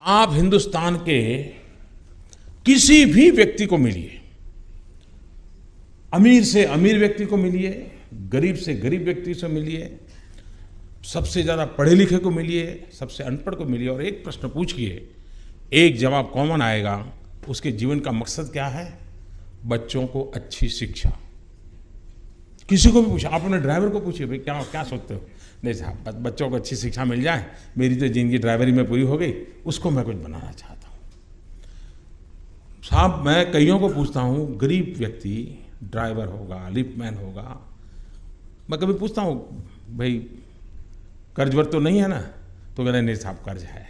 आप हिंदुस्तान के किसी भी व्यक्ति को मिलिए, अमीर से अमीर व्यक्ति को मिलिए, गरीब से गरीब व्यक्ति से मिलिए, सबसे ज़्यादा पढ़े लिखे को मिलिए, सबसे अनपढ़ को मिलिए और एक प्रश्न पूछिए, एक जवाब कॉमन आएगा। उसके जीवन का मकसद क्या है? बच्चों को अच्छी शिक्षा। किसी को भी पूछा, आप अपने ड्राइवर को पूछिए, भाई क्या क्या सोचते हो? नहीं साहब, बच्चों को अच्छी शिक्षा मिल जाए, मेरी तो जिंदगी ड्राइवरी में पूरी हो गई, उसको मैं कुछ बनाना चाहता हूँ। साहब, मैं कईयों को पूछता हूँ, गरीब व्यक्ति ड्राइवर होगा, लिफ्टमैन होगा, मैं कभी पूछता हूँ, भाई कर्ज वर्ज तो नहीं है ना? तो कहते नहीं साहब, कर्ज है।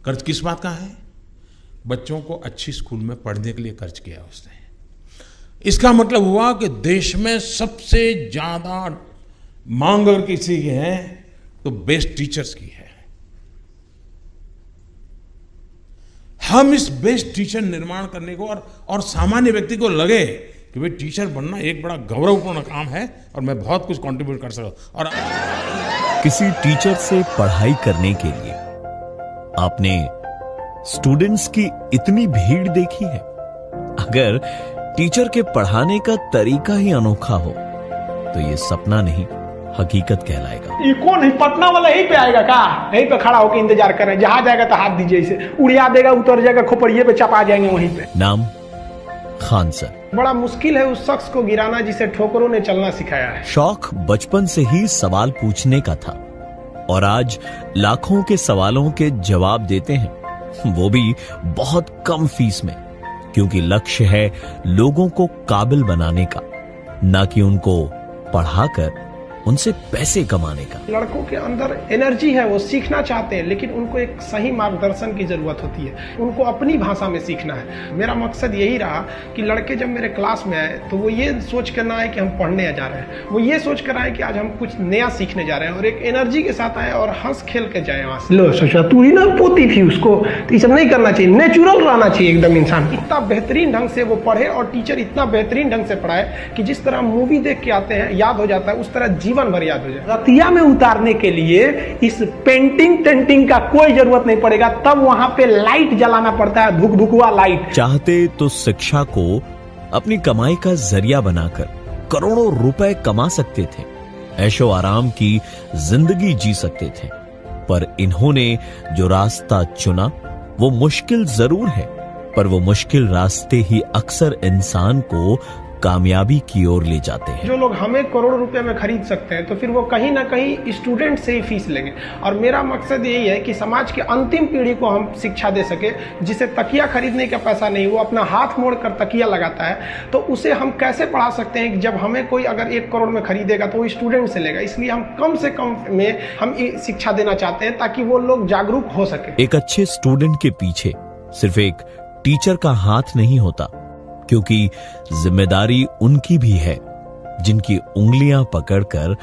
कर्ज किस बात का है? बच्चों को अच्छी स्कूल में पढ़ने के लिए कर्ज किया उसने। इसका मतलब हुआ कि देश में सबसे ज़्यादा मांग अगर किसी की है तो बेस्ट टीचर्स की है। हम इस बेस्ट टीचर निर्माण करने को और सामान्य व्यक्ति को लगे कि भाई टीचर बनना एक बड़ा गौरवपूर्ण काम है और मैं बहुत कुछ कंट्रीब्यूट कर सकता। और किसी टीचर से पढ़ाई करने के लिए आपने स्टूडेंट्स की इतनी भीड़ देखी है? अगर टीचर के पढ़ाने का तरीका ही अनोखा हो तो ये सपना नहीं, हकीकत कहलाएगा। ये कौन है? पटना वाला यहीं पे आएगा का? यहीं पे खड़ा होकर इंतजार कर रहे हैं, जहां जाएगा तो हाथ दीजिए, इसे उड़िया देगा, उतर जाएगा, खोपड़िए पे चपा जाएंगे वहीं पे। नाम खान सर। बड़ा मुश्किल है उस शख्स को गिराना जिसे ठोकरों ने चलना सिखाया है। शौक बचपन से ही सवाल पूछने का था और आज लाखों के सवालों के जवाब देते हैं, वो भी बहुत कम फीस में, क्योंकि लक्ष्य है लोगों को काबिल बनाने का, ना कि उनको पढ़ाकर उनसे पैसे कमाने का। लड़कों के अंदर एनर्जी है, वो सीखना चाहते हैं, लेकिन उनको एक सही मार्गदर्शन की जरूरत होती है। उनको अपनी भाषा में सीखना है। मेरा मकसद यही रहा कि लड़के जब मेरे क्लास में आए तो वो ये सोच कर ना आए कि हम पढ़ने जा रहे हैं, वो ये सोच कर आए कि आज हम कुछ नया सीखने जा रहे हैं, और एक एनर्जी के साथ आए और हंस खेल के जाए वहां से। लो सोचा तू ही ना पोती थी उसको, तो ये सब नहीं करना चाहिए, नेचुरल रहना चाहिए एकदम इंसान। इतना बेहतरीन ढंग से वो पढ़े और टीचर इतना बेहतरीन ढंग से पढ़ाए कि जिस तरह मूवी देख के आते हैं याद हो जाता है, उस तरह जीवन भर याद हो जाए। रतिया में उतारने के लिए इस पेंटिंग का कोई जरूरत नहीं पड़ेगा, तब वहां पे लाइट जलाना पड़ता है, भुकभुकवा लाइट। चाहते तो शिक्षा को अपनी कमाई का जरिया बनाकर करोड़ों रुपए कमा सकते थे, ऐशो आराम की जिंदगी जी सकते थे, पर इन्होंने जो रास्ता चुना वो मुश्किल जरूर है, पर वो मुश्किल रास्ते ही अक्सर इंसान को कामयाबी की ओर ले जाते हैं। जो लोग हमें करोड़ रुपए में खरीद सकते हैं, तो फिर वो कहीं ना कहीं स्टूडेंट से ही फीस लेंगे। और मेरा मकसद यही है कि समाज की अंतिम पीढ़ी को हम शिक्षा दे सके, जिसे तकिया खरीदने का पैसा नहीं, वो अपना हाथ मोड़ कर तकिया लगाता है, तो उसे हम कैसे पढ़ा सकते हैं कि जब हमें कोई अगर 1 करोड़ में खरीदेगा तो वो स्टूडेंट से लेगा। इसलिए हम कम से कम में हम शिक्षा देना चाहते हैं ताकि वो लोग जागरूक हो सके। एक अच्छे स्टूडेंट के पीछे सिर्फ एक टीचर का हाथ नहीं होता, क्योंकि जिम्मेदारी उनकी भी है जिनकी उंगलियां पकड़कर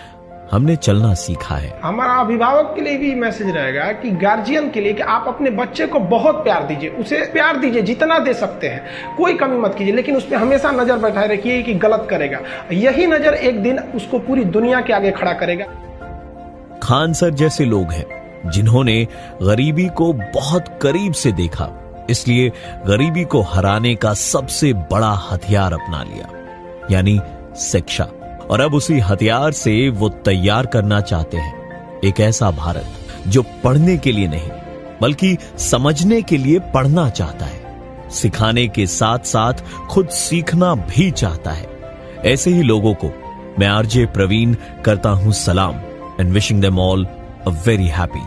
हमने चलना सीखा है। हमारा अभिभावक के लिए भी मैसेज रहेगा कि गार्जियन के लिए कि आप अपने बच्चे को बहुत प्यार दीजिए, उसे प्यार दीजिए जितना दे सकते हैं, कोई कमी मत कीजिए, लेकिन उस पर हमेशा नजर बैठाए रखिए कि गलत करेगा। यही नजर एक दिन उसको पूरी दुनिया के आगे खड़ा करेगा। खान सर जैसे लोग हैं जिन्होंने गरीबी को बहुत करीब से देखा, इसलिए गरीबी को हराने का सबसे बड़ा हथियार अपना लिया, यानी शिक्षा। और अब उसी हथियार से वो तैयार करना चाहते हैं एक ऐसा भारत जो पढ़ने के लिए नहीं बल्कि समझने के लिए पढ़ना चाहता है, सिखाने के साथ साथ खुद सीखना भी चाहता है। ऐसे ही लोगों को मैं आरजे प्रवीण करता हूं सलाम and wishing them all a very happy